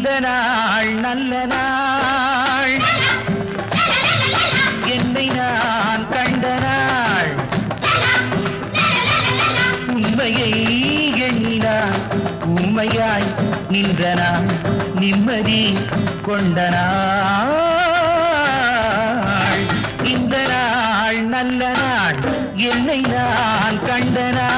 இந்த நாள் நல்ல நாள், என்னை நான் கண்ட நாள், உண்மையை எண்ணினான் ஊமையாய் நின்ற நாள், நிம்மதி கொண்ட நாள். இந்த நாள் நல்ல நாள், என்னை நான் கண்ட நாள்.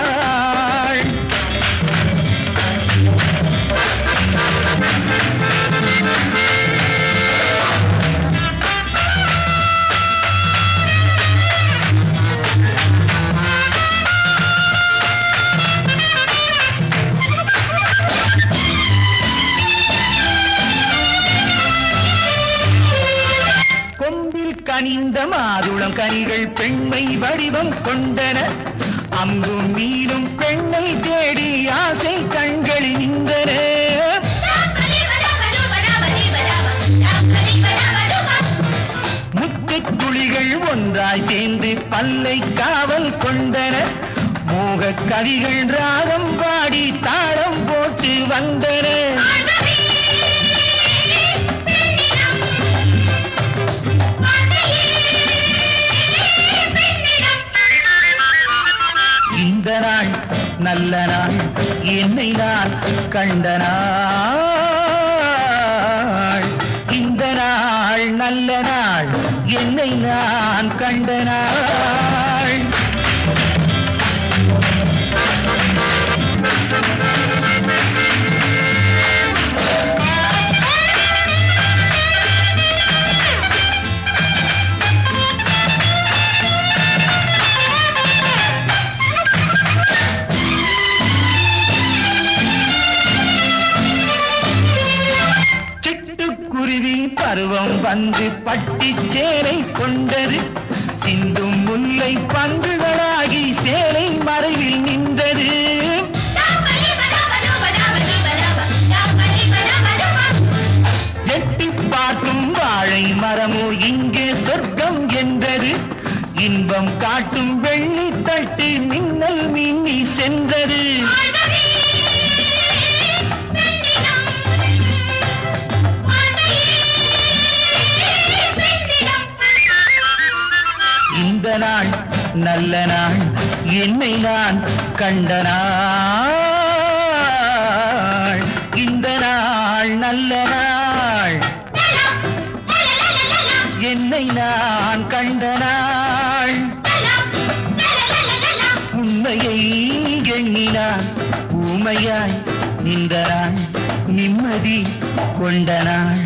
கனிந்த மாதுளம் கனிகள் பெண்மை வடிவம் கொண்டன, அம்பும் மீனும் பெண்ணை தேடி ஆசை கண்களில் நின்றன. முத்துத் துளிகள் ஒன்றாய் சேர்ந்து பல்லை காவல் கொண்டன, மோகக் கவிகள் ராகம் பாடி தாளம் போட்டு வந்தன. இந்த நாள் நல்ல நாள், என்னை நான் கண்ட நாள். இந்த நாள் நல்ல நாள், என்னை நான் கண்ட நாள். குருவி பருவம் வந்து பட்டி சேலை கொண்டது, சிந்தும் முல்லை பந்துகளாகி சேலை மறைவில் நின்றது. எட்டி பார்க்கும் வாழை மரமோ இங்கே சொர்க்கம் என்றது, இன்பம் காட்டும் வெள்ளி தட்டு மின்னல் மின்னி சென்றது. இந்த நாள் நல்ல நாள், என்னை நான் கண்ட நாள். இந்த நாள் நல்ல நாள், என்னை நான் கண்ட நாள். உண்மையை எண்ணினான் ஊமையாய் நின்ற நாள், நிம்மதி கொண்ட நாள்.